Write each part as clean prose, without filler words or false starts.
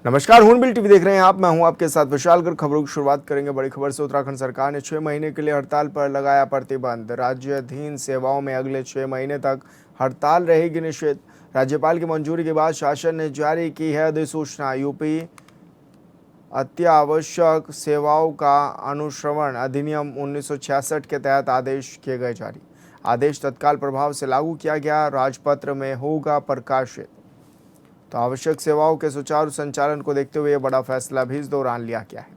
नमस्कार, हूनबिल टीवी देख रहे हैं आप। मैं हूं आपके साथ विशालगढ़। खबरों की शुरुआत करेंगे बड़ी खबर से। उत्तराखंड सरकार ने 6 महीने के लिए हड़ताल पर लगाया प्रतिबंध। राज्याधीन सेवाओं में अगले 6 महीने तक हड़ताल रहेगी निषिद्ध। राज्यपाल की मंजूरी के बाद शासन ने जारी की है अधिसूचना। यूपी अत्यावश्यक सेवाओं का अनुश्रवण अधिनियम 1966 के तहत आदेश किए गए जारी। आदेश तत्काल प्रभाव से लागू किया गया। राजपत्र में होगा प्रकाशित। तो आवश्यक सेवाओं के सुचारू संचालन को देखते हुए यह बड़ा फैसला भी इस दौरान लिया गया है।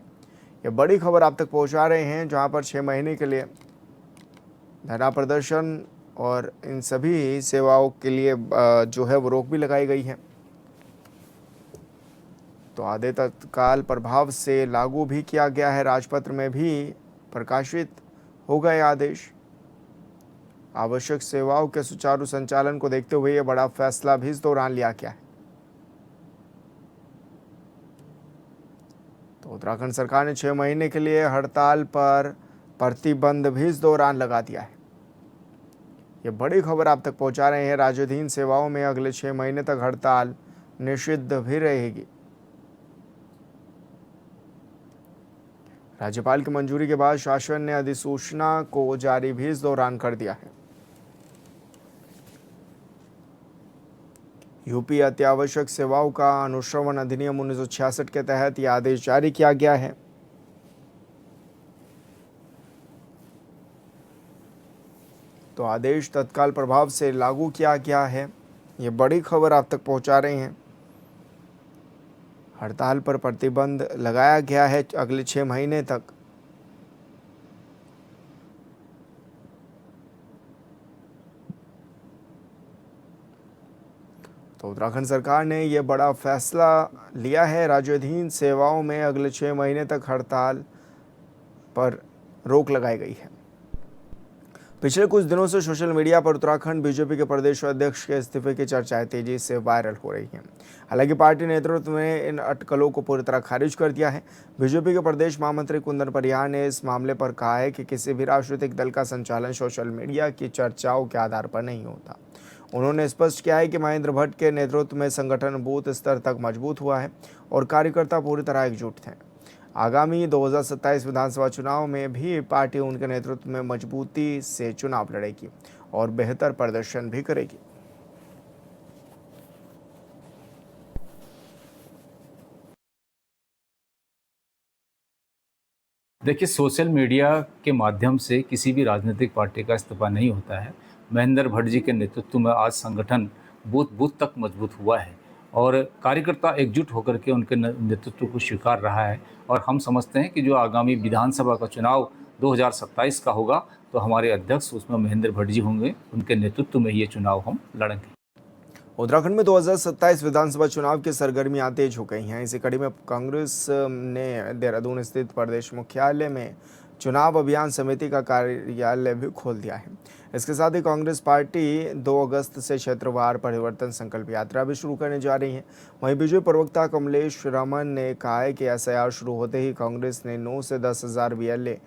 ये बड़ी खबर आप तक पहुंचा रहे हैं, जहां पर 6 महीने के लिए धरना प्रदर्शन और इन सभी सेवाओं के लिए जो है वो रोक भी लगाई गई है। तो आधे तत्काल प्रभाव से लागू भी किया गया है। राजपत्र में भी प्रकाशित हो गए आदेश। आवश्यक सेवाओं के सुचारू संचालन को देखते हुए यह बड़ा फैसला भी इस दौरान लिया गया है। तो उत्तराखंड सरकार ने 6 महीने के लिए हड़ताल पर प्रतिबंध भी इस दौरान लगा दिया है। ये बड़ी खबर आप तक पहुंचा रहे हैं। राज्याधीन सेवाओं में अगले 6 महीने तक हड़ताल निषिद्ध भी रहेगी। राज्यपाल की मंजूरी के बाद शासन ने अधिसूचना को जारी भी इस दौरान कर दिया है। यूपी अत्यावश्यक सेवाओं का अनुश्रवण अधिनियम 1966 के तहत यह आदेश जारी किया गया है। तो आदेश तत्काल प्रभाव से लागू किया गया है। ये बड़ी खबर आप तक पहुंचा रहे हैं। हड़ताल पर प्रतिबंध लगाया गया है अगले 6 महीने तक। तो उत्तराखंड सरकार ने यह बड़ा फैसला लिया है। राज्याधीन सेवाओं में अगले 6 महीने तक हड़ताल पर रोक लगाई गई है। पिछले कुछ दिनों से सोशल मीडिया पर उत्तराखंड बीजेपी के प्रदेश अध्यक्ष के इस्तीफे की चर्चाएं तेजी से वायरल हो रही हैं। हालांकि पार्टी नेतृत्व ने इन अटकलों को पूरी तरह खारिज कर दिया है। बीजेपी के प्रदेश महामंत्री कुंदन परिहार ने इस मामले पर कहा है कि किसी भी राजनीतिक दल का संचालन सोशल मीडिया की चर्चाओं के आधार पर नहीं होता। उन्होंने स्पष्ट किया है कि महेंद्र भट्ट के नेतृत्व में संगठन बूथ स्तर तक मजबूत हुआ है और कार्यकर्ता पूरी तरह एकजुट थे। आगामी 2027 विधानसभा चुनाव में भी पार्टी उनके नेतृत्व में मजबूती से चुनाव लड़ेगी और बेहतर प्रदर्शन भी करेगी। देखिए, सोशल मीडिया के माध्यम से किसी भी राजनीतिक पार्टी का इस्तीफा नहीं होता है। महेंद्र भट्ट जी के नेतृत्व में आज संगठन बूथ बूथ तक मजबूत हुआ है और कार्यकर्ता एकजुट होकर के उनके नेतृत्व को स्वीकार रहा है। और हम समझते हैं कि जो आगामी विधानसभा का चुनाव 2027 का होगा, तो हमारे अध्यक्ष उसमें महेंद्र भट्ट जी होंगे। उनके नेतृत्व में ये चुनाव हम लड़ेंगे। उत्तराखंड में 2027 विधानसभा चुनाव की सरगर्मियां तेज हो गई हैं। इसी कड़ी में कांग्रेस ने देहरादून स्थित प्रदेश मुख्यालय में चुनाव अभियान समिति का कार्यालय भी खोल दिया है। इसके साथ ही कांग्रेस पार्टी 2 अगस्त से क्षेत्रवार परिवर्तन संकल्प यात्रा भी शुरू करने जा रही है। वहीं बीजेपी प्रवक्ता कमलेश रमन ने कहा है कि एसआईआर शुरू होते ही कांग्रेस ने 9 से 10,000 बीएलए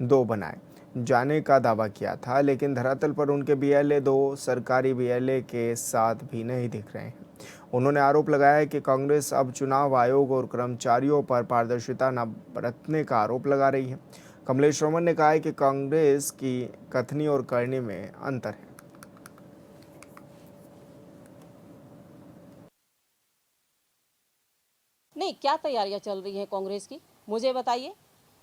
2 बनाए जाने का दावा किया था, लेकिन धरातल पर उनके बीएलए 2 सरकारी बीएलए के साथ भी नहीं दिख रहे हैं। उन्होंने आरोप लगाया कि कांग्रेस अब चुनाव आयोग और कर्मचारियों पर पारदर्शिता न बरतने का आरोप लगा रही है। कमलेश रमन ने कहा है कि कांग्रेस की कथनी और करनी में अंतर है। नहीं, क्या तैयारियां चल रही हैं कांग्रेस की, मुझे बताइए।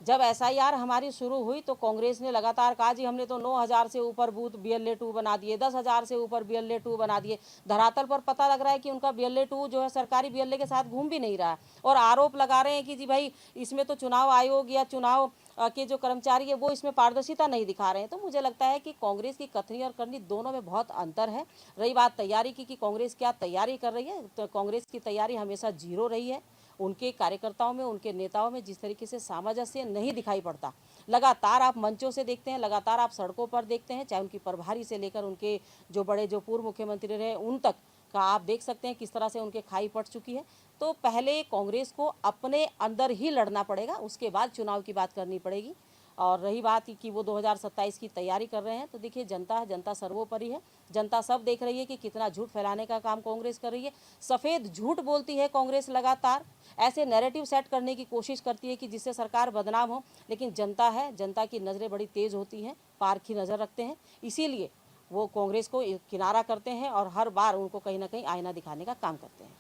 जब एसआईआर हमारी शुरू हुई तो कांग्रेस ने लगातार कहा जी हमने तो 9,000 से ऊपर बूथ बीएलए 2 बना दिए, 10,000 से ऊपर बीएलए 2 बना दिए। धरातल पर पता लग रहा है कि उनका बीएलए 2 जो है सरकारी बीएलए के साथ घूम भी नहीं रहा है और आरोप लगा रहे हैं कि जी भाई इसमें तो चुनाव आयोग या चुनाव के जो कर्मचारी है वो इसमें पारदर्शिता नहीं दिखा रहे हैं। तो मुझे लगता है कि कांग्रेस की कथनी और करनी दोनों में बहुत अंतर है। रही बात तैयारी की कि कांग्रेस क्या तैयारी कर रही है, तो कांग्रेस की तैयारी हमेशा जीरो रही है। उनके कार्यकर्ताओं में, उनके नेताओं में जिस तरीके से सामंजस्य नहीं दिखाई पड़ता, लगातार आप मंचों से देखते हैं, लगातार आप सड़कों पर देखते हैं, चाहे उनकी प्रभारी से लेकर उनके जो बड़े जो पूर्व मुख्यमंत्री रहे उन तक का आप देख सकते हैं किस तरह से उनके खाई पड़ चुकी है। तो पहले कांग्रेस को अपने अंदर ही लड़ना पड़ेगा, उसके बाद चुनाव की बात करनी पड़ेगी। और रही बात कि वो 2027 की तैयारी कर रहे हैं, तो देखिए जनता है, जनता सर्वोपरि है। जनता सब देख रही है कि कितना झूठ फैलाने का काम कांग्रेस कर रही है। सफ़ेद झूठ बोलती है कांग्रेस लगातार, ऐसे नैरेटिव सेट करने की कोशिश करती है कि जिससे सरकार बदनाम हो। लेकिन जनता है, जनता की नज़रें बड़ी तेज़ होती हैं, पारखी नज़र रखते हैं, इसीलिए वो कांग्रेस को किनारा करते हैं और हर बार उनको कहीं ना कहीं आईना दिखाने का काम करते हैं।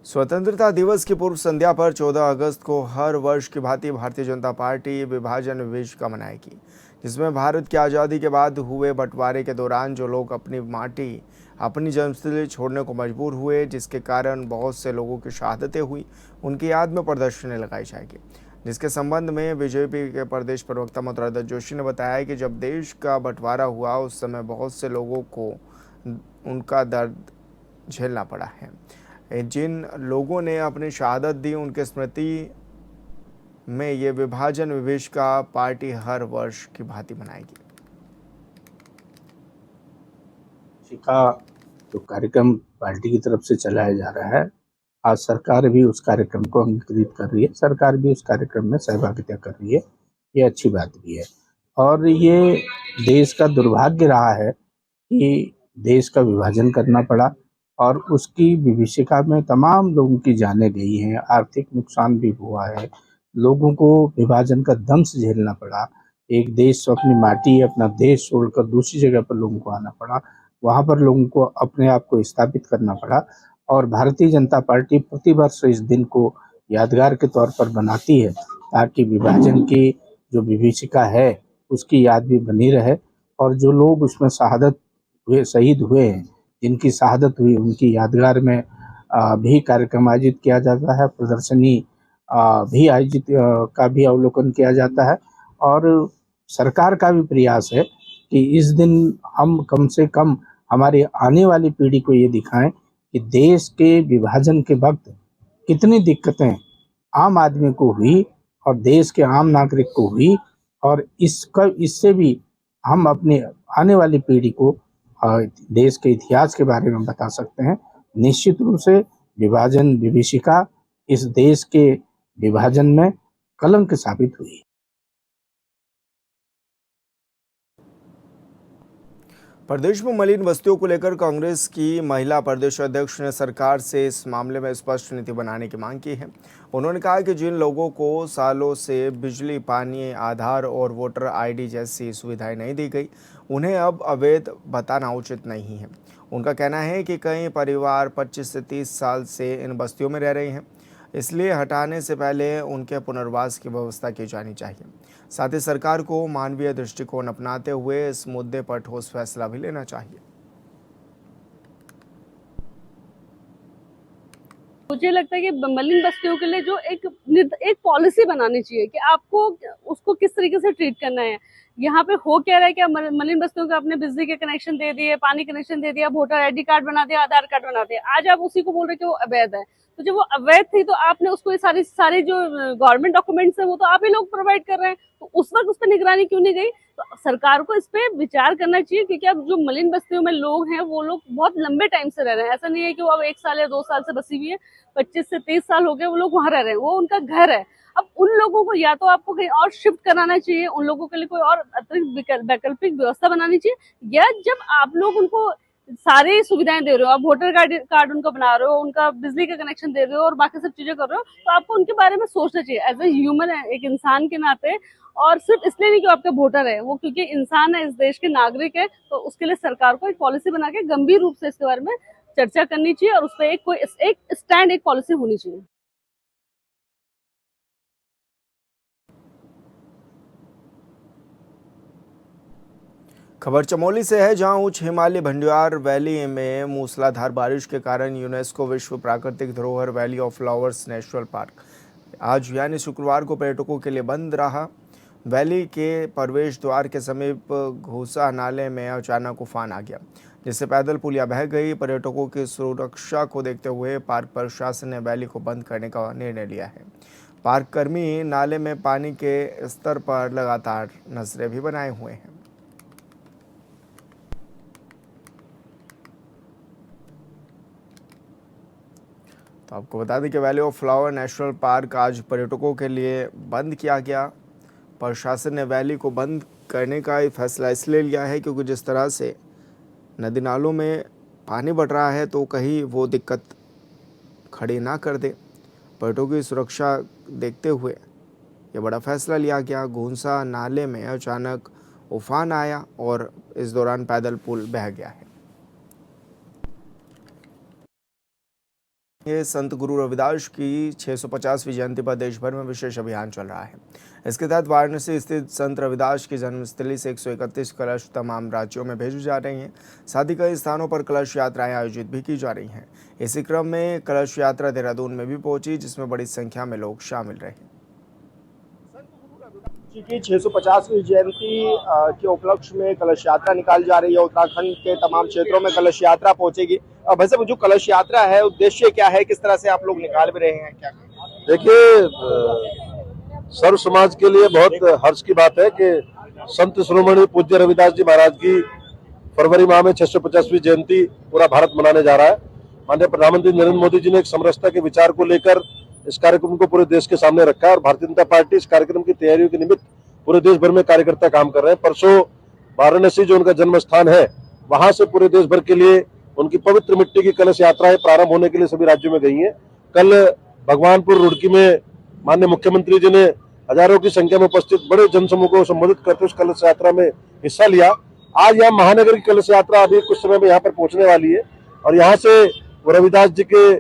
स्वतंत्रता दिवस की पूर्व संध्या पर 14 अगस्त को हर वर्ष की भांति भारतीय जनता पार्टी विभाजन विवेचना मनाएगी, जिसमें भारत की आज़ादी के बाद हुए बंटवारे के दौरान जो लोग अपनी माटी, अपनी जन्मस्थली छोड़ने को मजबूर हुए, जिसके कारण बहुत से लोगों की शहादतें हुई, उनकी याद में प्रदर्शनी लगाई जाएगी। जिसके संबंध में बीजेपी के प्रदेश प्रवक्ता मधुरादत्त जोशी ने बताया कि जब देश का बंटवारा हुआ उस समय बहुत से लोगों को उनका दर्द झेलना पड़ा है। जिन लोगों ने अपनी शहादत दी उनके स्मृति में ये विभाजन विवेचना पार्टी हर वर्ष की भांति मनाएगी। का जो कार्यक्रम पार्टी की तरफ से चलाया जा रहा है, आज सरकार भी उस कार्यक्रम को अंगीकृत कर रही है, सरकार भी उस कार्यक्रम में सहभागिता कर रही है, ये अच्छी बात भी है। और ये देश का दुर्भाग्य रहा है कि देश का विभाजन करना पड़ा और उसकी विभीषिका में तमाम लोगों की जानें गई हैं, आर्थिक नुकसान भी हुआ है, लोगों को विभाजन का दंश झेलना पड़ा। एक देश, अपनी माटी, अपना देश छोड़कर दूसरी जगह पर लोगों को आना पड़ा, वहाँ पर लोगों को अपने आप को स्थापित करना पड़ा। और भारतीय जनता पार्टी प्रतिवर्ष इस दिन को यादगार के तौर पर बनाती है ताकि विभाजन की जो विभीषिका है उसकी याद भी बनी रहे और जो लोग उसमें शहादत हुए, शहीद हुए हैं, जिनकी शहादत हुई, उनकी यादगार में भी कार्यक्रम आयोजित किया जाता है, प्रदर्शनी भी आयोजित का भी अवलोकन किया जाता है। और सरकार का भी प्रयास है कि इस दिन हम कम से कम हमारी आने वाली पीढ़ी को ये दिखाएं कि देश के विभाजन के वक्त कितनी दिक्कतें आम आदमी को हुई और देश के आम नागरिक को हुई, और इससे भी हम अपने आने वाली पीढ़ी को देश के इतिहास के बारे में बता सकते हैं। निश्चित रूप से विभाजन विभीषिका इस देश के विभाजन में कलंक साबित हुई। प्रदेश में मलिन बस्तियों को लेकर कांग्रेस की महिला प्रदेश अध्यक्ष ने सरकार से इस मामले में स्पष्ट नीति बनाने की मांग की है। उन्होंने कहा कि जिन लोगों को सालों से बिजली, पानी, आधार और वोटर आईडी जैसी सुविधाएं नहीं दी गई, उन्हें अब अवैध बताना उचित नहीं है। उनका कहना है कि कई परिवार 25 से 30 साल से इन बस्तियों में रह रहे हैं, इसलिए हटाने से पहले उनके पुनर्वास की व्यवस्था की जानी चाहिए। साथ ही सरकार को मानवीय दृष्टिकोण अपनाते हुए इस मुद्दे पर ठोस फैसला भी लेना चाहिए। मुझे लगता है कि मलिन बस्तियों के लिए जो एक पॉलिसी बनानी चाहिए कि आपको उसको किस तरीके से ट्रीट करना है। यहाँ पे हो क्या रहा है कि मलिन बस्तियों को आपने बिजली के कनेक्शन दे दिए, पानी कनेक्शन दे दिया, वोटर आईडी कार्ड बना दिया, आधार कार्ड बना दिया, आज आप उसी को बोल रहे कि वो अवैध है। तो जब वो अवैध थी तो आपने उसको ये सारी जो गवर्नमेंट डॉक्यूमेंट्स है वो तो आप ही लोग प्रोवाइड कर रहे हैं, तो उस वक्त उस पर निगरानी क्यों नहीं गई? तो सरकार को इस पे विचार करना चाहिए, क्योंकि अब जो मलिन बस्तियों में लोग हैं वो लोग बहुत लंबे टाइम से रह रहे हैं। ऐसा नहीं है कि वो अब 1 साल या 2 साल से बसी हुई है, 25 से 30 साल हो गए वो लोग वहां रह रहे हैं, वो उनका घर है। अब उन लोगों को या तो आपको कहीं और शिफ्ट कराना चाहिए, उन लोगों के लिए कोई और अतिरिक्त वैकल्पिक व्यवस्था बनानी चाहिए, या जब आप लोग उनको सारी सुविधाएं दे रहे हो, आप वोटर कार्ड उनको बना रहे हो, उनका बिजली का कनेक्शन दे रहे हो और बाकी सब चीजें कर रहे हो, तो आपको उनके बारे में सोचना चाहिए एज ए ह्यूमन, एक इंसान के नाते। और सिर्फ इसलिए नहीं कि आपका वोटर है, वो क्योंकि इंसान है, इस देश के नागरिक है, तो उसके लिए सरकार को एक पॉलिसी बना के गंभीर रूप से इसके बारे में चर्चा करनी चाहिए और उस पर एक स्टैंड, एक पॉलिसी होनी चाहिए। खबर चमोली से है, जहां उच्च हिमालय भंडियार वैली में मूसलाधार बारिश के कारण यूनेस्को विश्व प्राकृतिक धरोहर valley of flowers national park आज यानी शुक्रवार को पर्यटकों के लिए बंद रहा। वैली के प्रवेश द्वार के समीप घोसा नाले में अचानक उफान आ गया, जिससे पैदल पुलिया बह गई। पर्यटकों की सुरक्षा को देखते हुए पार्क प्रशासन ने वैली को बंद करने का निर्णय लिया है। पार्क कर्मी नाले में पानी के स्तर पर लगातार नजरें भी बनाए हुए हैं। तो आपको बता दें कि valley of flower national park आज पर्यटकों के लिए बंद किया गया। प्रशासन ने वैली को बंद करने का फैसला इसलिए लिया है क्योंकि जिस तरह से नदी नालों में पानी बढ़ रहा है तो कहीं वो दिक्कत खड़ी ना कर दे। पर्यटकों की सुरक्षा देखते हुए ये बड़ा फैसला लिया गया। घूंसा नाले में अचानक उफान आया और इस दौरान पैदल पुल बह गया है। ये संत गुरु रविदास की 650वीं जयंती पर देश भर में विशेष अभियान चल रहा है। इसके तहत वाराणसी स्थित संत रविदास की जन्मस्थली से 131 कलश तमाम राज्यों में भेजे जा रहे हैं। साथ ही कई स्थानों पर कलश यात्राएं आयोजित भी की जा रही हैं। इसी क्रम में कलश यात्रा देहरादून में भी पहुंची, जिसमें बड़ी संख्या में लोग शामिल रहे। की 650वीं जयंती के उपलक्ष्य में कलश यात्रा निकाली जा रही है। उत्तराखंड के तमाम क्षेत्रों में कलश यात्रा पहुंचेगी। भाई साहब, जो कलश यात्रा है उद्देश्य क्या है, किस तरह से आप लोग निकाल भी रहे हैं, क्या? देखिए, सर्व समाज के लिए बहुत हर्ष की बात है कि संत शिरोमणि पूज्य रविदास जी महाराज की फरवरी माह में 650वीं जयंती पूरा भारत मनाने जा रहा है। माननीय प्रधानमंत्री नरेंद्र मोदी जी ने एक समरसता के विचार को लेकर इस कार्यक्रम को पूरे देश के सामने रखा है और भारतीय जनता पार्टी इस कार्यक्रम की तैयारियों के निमित्त पूरे देश भर में कार्यकर्ता काम कर रहे हैं। परसों वाराणसी जो उनका जन्म स्थान है, वहां से पूरे देश भर के लिए उनकी पवित्र मिट्टी की कलश यात्राएं प्रारंभ होने के लिए सभी राज्यों में गई हैं। कल भगवानपुर रुड़की में माननीय मुख्यमंत्री जी ने हजारों की संख्या में उपस्थित बड़े जनसमूह को संबोधित करते उस कलश यात्रा में हिस्सा लिया। आज यहाँ महानगर की कलश यात्रा अभी कुछ समय में यहाँ पर पहुंचने वाली है और यहाँ से रविदास जी के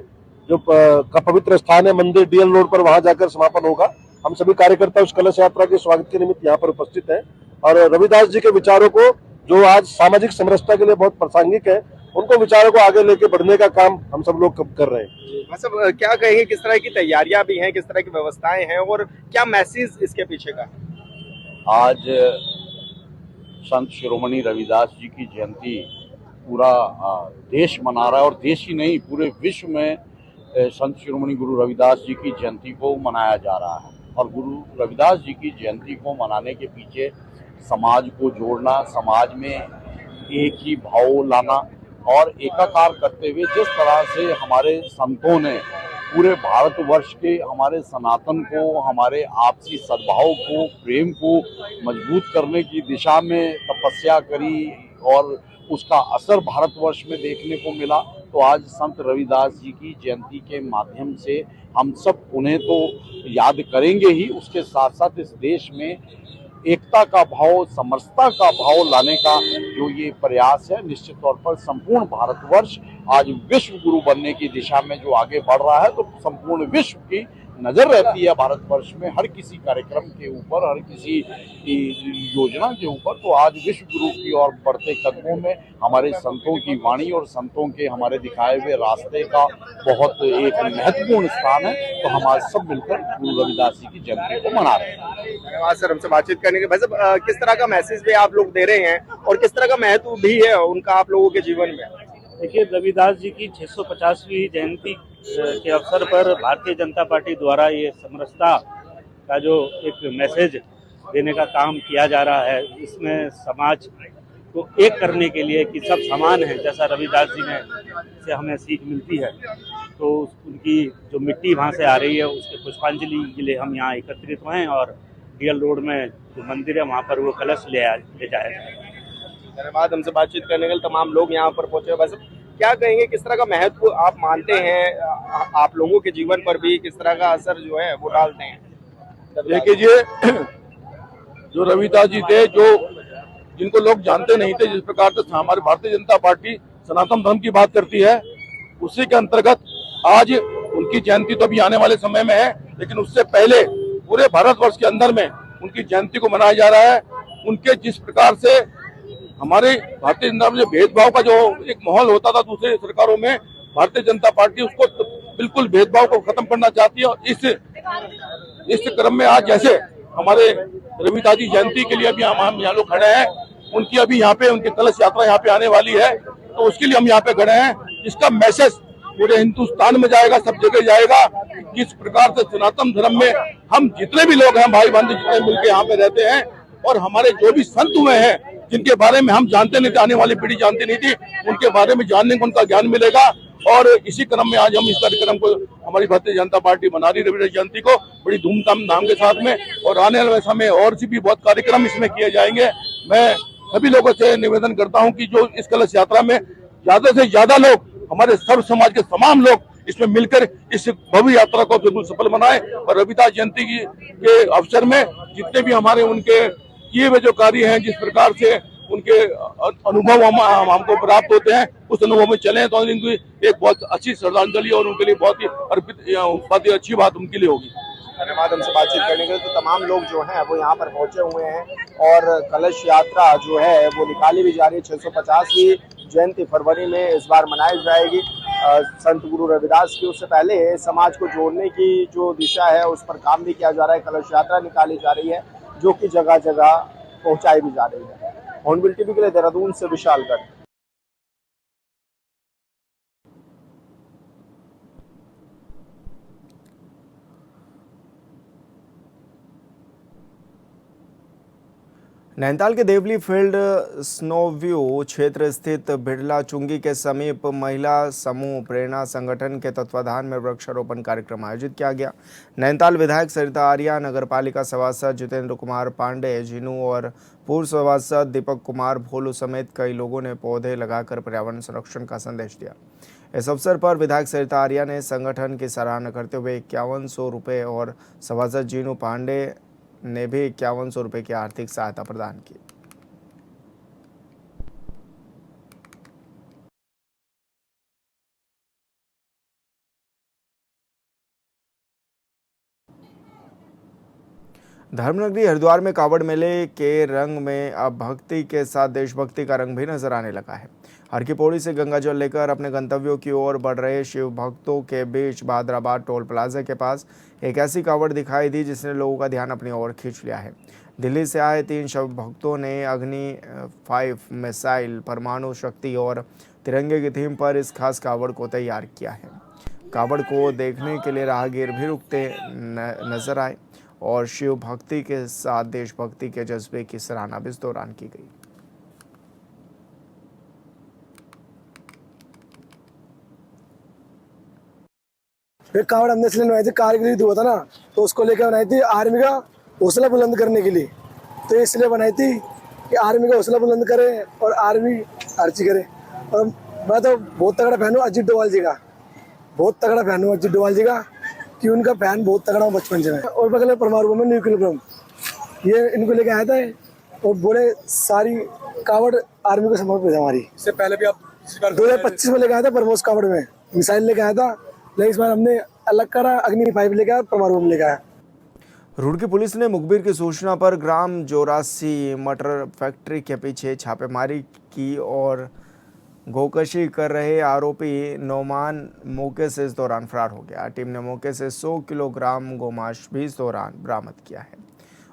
जो का पवित्र स्थान है मंदिर डीएल रोड पर, वहां जाकर समापन होगा। हम सभी कार्यकर्ता उस कलश यात्रा के स्वागत के निमित्त यहाँ पर उपस्थित हैं और रविदास जी के विचारों को, जो आज सामाजिक समरसता के लिए बहुत प्रासंगिक है, उनको विचारों को आगे लेके बढ़ने का काम हम सब लोग कर रहे हैं। मतलब क्या कहेंगे, किस तरह की तैयारियां भी हैं, किस तरह की व्यवस्थाएं हैं और क्या मैसेज इसके पीछे का? आज संत शिरोमणि रविदास जी की जयंती पूरा देश मना रहा है और देश ही नहीं पूरे विश्व में संत शिरोमणि गुरु रविदास जी की जयंती को मनाया जा रहा है। और गुरु रविदास जी की जयंती को मनाने के पीछे समाज को जोड़ना, समाज में एक ही भाव लाना और एकाकार करते हुए जिस तरह से हमारे संतों ने पूरे भारतवर्ष के हमारे सनातन को, हमारे आपसी सद्भाव को, प्रेम को मजबूत करने की दिशा में तपस्या करी और उसका असर भारतवर्ष में देखने को मिला। तो आज संत रविदास जी की जयंती के माध्यम से हम सब उन्हें तो याद करेंगे ही, उसके साथ साथ इस देश में एकता का भाव, समरसता का भाव लाने का जो ये प्रयास है, निश्चित तौर पर संपूर्ण भारतवर्ष आज विश्व गुरु बनने की दिशा में जो आगे बढ़ रहा है, तो संपूर्ण विश्व की नजर रहती है भारतवर्ष में हर किसी कार्यक्रम के ऊपर, हर किसी योजना के ऊपर। तो आज विश्व गुरु की ओर बढ़ते कदमों में हमारे संतों की वाणी और संतों के हमारे दिखाए हुए रास्ते का बहुत एक महत्वपूर्ण स्थान है। तो हम आज सब मिलकर गुरु रविदास जी की जयंती को मना रहे हैं। धन्यवाद सर, हमसे बातचीत करने के। भाई साहब, किस तरह का मैसेज भी आप लोग दे रहे हैं और किस तरह का महत्व भी है उनका आप लोगों के जीवन में? देखिए, रविदास जी की 650वीं जयंती के अवसर पर भारतीय जनता पार्टी द्वारा ये समरसता का जो एक मैसेज देने का काम किया जा रहा है, इसमें समाज को एक करने के लिए कि सब समान हैं, जैसा रविदास जी ने से हमें सीख मिलती है। तो उनकी जो मिट्टी वहाँ से आ रही है उसके पुष्पांजलि के लिए हम यहाँ एकत्रित हुए हैं और डीएल रोड में जो मंदिर है वहाँ पर वो कलश ले जाया जाए। धन्यवाद, हमसे बातचीत करने के लिए तमाम लोग यहाँ पर पहुंचे। वैसे क्या कहेंगे, किस तरह का महत्व आप मानते हैं, आप लोगों के जीवन पर भी किस तरह का असर जो है वो डालते हैं? देखिए, जो रविदास जी थे, जो जिनको लोग जानते नहीं थे, जिस प्रकार से हमारी भारतीय जनता पार्टी सनातन धर्म की बात करती है, उसी के अंतर्गत आज उनकी जयंती तो अभी आने वाले समय में है, लेकिन उससे पहले पूरे भारतवर्ष के अंदर में उनकी जयंती को मनाया जा रहा है। उनके जिस प्रकार से हमारे भारतीय जनता में जो भेदभाव का जो एक माहौल होता था दूसरे सरकारों में, भारतीय जनता पार्टी उसको बिल्कुल भेदभाव को खत्म करना चाहती है। और इस क्रम में आज जैसे हमारे रविदास जी जयंती के लिए अभी हम यहाँ लोग खड़े हैं, उनकी अभी यहाँ पे उनकी कलश यात्रा यहाँ पे आने वाली है, तो उसके लिए हम यहाँ पे खड़े हैं। इसका मैसेज पूरे हिंदुस्तान में जाएगा, सब जगह जाएगा, किस प्रकार से सनातन धर्म में हम जितने भी लोग हैं, भाई बंधु जितने मिलकर यहाँ पे रहते हैं, और हमारे जो भी संत हुए हैं जिनके बारे में हम जानते नहीं थे, आने वाली पीढ़ी जानती नहीं थी, उनके बारे में जानने को उनका ज्ञान मिलेगा। और इसी क्रम में आज हम इस कार्यक्रम को हमारी भारतीय जनता पार्टी मना रही रविदास जयंती को बड़ी धूमधाम के साथ में, और आने वाले समय और भी बहुत कार्यक्रम इसमें किए जाएंगे। मैं सभी लोगों से निवेदन करता हूं कि जो इस कलश यात्रा में ज्यादा से ज्यादा लोग, हमारे सर्व समाज के तमाम लोग इसमें मिलकर इस भव्य यात्रा को बिल्कुल सफल बनाए, और रविदास जयंती के अवसर में जितने भी हमारे उनके किए हुए जो कार्य हैं, जिस प्रकार से उनके अनुभव हमको प्राप्त होते हैं, उस अनुभव में चलें तो इनकी एक बहुत अच्छी श्रद्धांजलि और उनके लिए बहुत ही अर्पित, बहुत ही अच्छी बात उनके लिए होगी। धन्यवाद हमसे बातचीत करने के लिए। तो तमाम लोग जो हैं वो यहाँ पर पहुंचे हुए हैं और कलश यात्रा जो है वो निकाली भी जा रही है। 650वीं जयंती फरवरी में इस बार मनाई जाएगी संत गुरु रविदास की। उससे पहले समाज को जोड़ने की जो दिशा है उस पर काम भी किया जा रहा है। कलश यात्रा निकाली जा रही है जो कि जगह जगह पहुंचाई भी जा रही है। हॉर्नबिल टीवी के लिए देहरादून से विशाल गर्ग। नैनीताल के देवली फील्ड स्नोव्यू क्षेत्र स्थित बिड़ला चुंगी के समीप महिला समूह प्रेरणा संगठन के तत्वाधान में वृक्षारोपण कार्यक्रम आयोजित किया गया। नैनीताल विधायक सरिता आर्या, नगरपालिका सभासद जितेंद्र कुमार पांडे जिनू और पूर्व सभासद दीपक कुमार भोलू समेत कई लोगों ने पौधे लगाकर पर्यावरण संरक्षण का संदेश दिया। इस अवसर पर विधायक सरिता आर्या ने संगठन की सराहना करते हुए 5100 रुपये और सभासद जिनू पांडे ने भी 5100 रुपये की आर्थिक सहायता प्रदान की। धर्मनगरी हरिद्वार में कावड़ मेले के रंग में अब भक्ति के साथ देशभक्ति का रंग भी नजर आने लगा है। हर की पौड़ी से गंगा जल लेकर अपने गंतव्यों की ओर बढ़ रहे शिव भक्तों के बीच बहादुराबाद टोल प्लाजा के पास एक ऐसी कावड़ दिखाई दी जिसने लोगों का ध्यान अपनी ओर खींच लिया है। दिल्ली से आए 3 शिव भक्तों ने अग्नि 5 मिसाइल, परमाणु शक्ति और तिरंगे की थीम पर इस खास कावड़ को तैयार किया है। कावड़ को देखने के लिए राहगीर भी रुकते नजर आए और शिव भक्ति के साथ देशभक्ति के जज्बे की सराहना भी इस दौरान की गई। एक कावड़ हमने इसलिए बनाई थी, कारगिल हुआ था ना, तो उसको लेकर बनाई थी आर्मी का हौसला बुलंद करने के लिए। तो इसलिए बनाई थी कि आर्मी का हौसला बुलंद करे और आर्मी हर चीज करे। और मैं तो बहुत तगड़ा फैन हूँ अजीत डोभाल जी का, बहुत तगड़ा फैन हूँ अजीत डोभाल जी का, कि उनका फैन बहुत तगड़ा हूँ बचपन से मैं। और बगल में परमाणु बम, न्यूक्लियर बम, ये इनको लेके आया था और बोले सारी कावड़ आर्मी को समर्पित है हमारी। इससे पहले भी आप 2025 में लेके आया था ब्रह्मोस कावड़ में मिसाइल लेके आया था, लेकिन इस बार हमने अलग करा, अग्नि 5 लेके आया, परमाणु बम लेके आया। रुड़की पुलिस ने मुखबिर की सूचना पर ग्राम जोरासी मटर फैक्ट्री के पीछे छापेमारी की और गोकशी कर रहे आरोपी नौमान मौके से इस दौरान फरार हो गया। टीम ने मौके से 100 किलोग्राम गोमांस भी इस दौरान बरामद किया है।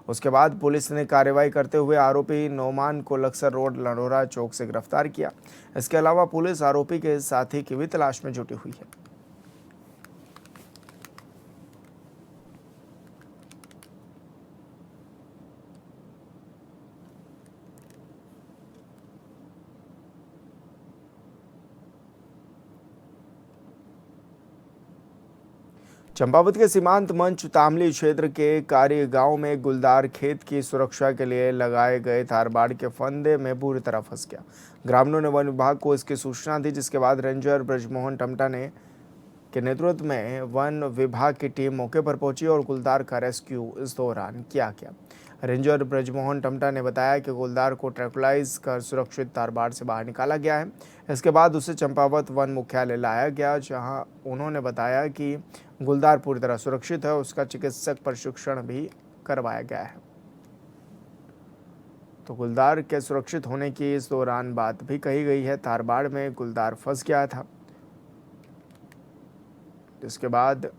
उसके बाद पुलिस ने कार्रवाई करते हुए आरोपी नौमान को लक्सर रोड लंडोरा चौक से गिरफ्तार किया। इसके अलावा पुलिस आरोपी के साथी की भी तलाश में जुटी हुई है। चंपावत के सीमांत मंच तामली क्षेत्र के कार्य गांव में गुलदार खेत की सुरक्षा के लिए लगाए गए तारबाड़ के फंदे में बुरी तरह फंस गया। ग्रामीणों ने वन विभाग को इसकी सूचना दी, जिसके बाद रेंजर ब्रजमोहन टमटा के नेतृत्व में वन विभाग की टीम मौके पर पहुंची और गुलदार का रेस्क्यू इस दौरान किया गया। रेंजर ब्रजमोहन टमटा ने बताया कि गुलदार को ट्रैंकुलाइज कर सुरक्षित तारबाड़ से बाहर निकाला गया है। इसके बाद उसे चंपावत वन मुख्यालय लाया गया, जहां उन्होंने बताया कि गुलदार पूरी तरह सुरक्षित है। उसका चिकित्सक प्रशिक्षण भी करवाया गया है। तो गुलदार के सुरक्षित होने की इस दौरान बात भी कही गई है। तारबाड़ में गुलदार फंस गया था, जिसके बाद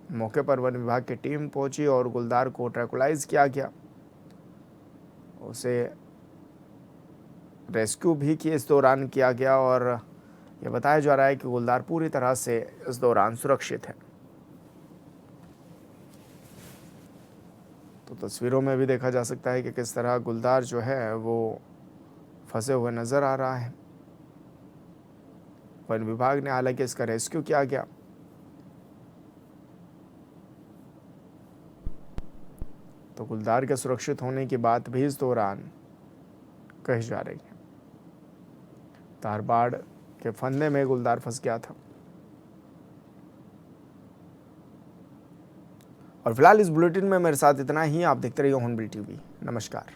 मौके पर वन विभाग की टीम पहुंची और गुलदार को ट्रैंकुलाइज किया गया। उसे रेस्क्यू भी की इस दौरान किया गया और यह बताया जा रहा है कि गुलदार पूरी तरह से इस दौरान सुरक्षित है। तो तस्वीरों में भी देखा जा सकता है कि किस तरह गुलदार जो है वो फंसे हुए नजर आ रहा है। वन विभाग ने हालांकि इसका रेस्क्यू किया गया तो गुलदार के सुरक्षित होने की बात भी इस दौरान कही जा रही है। तारबाड़ के फंदे में गुलदार फंस गया था। और फिलहाल इस बुलेटिन में मेरे साथ इतना ही। आप देखते रहिए हॉर्नबिल टीवी। नमस्कार।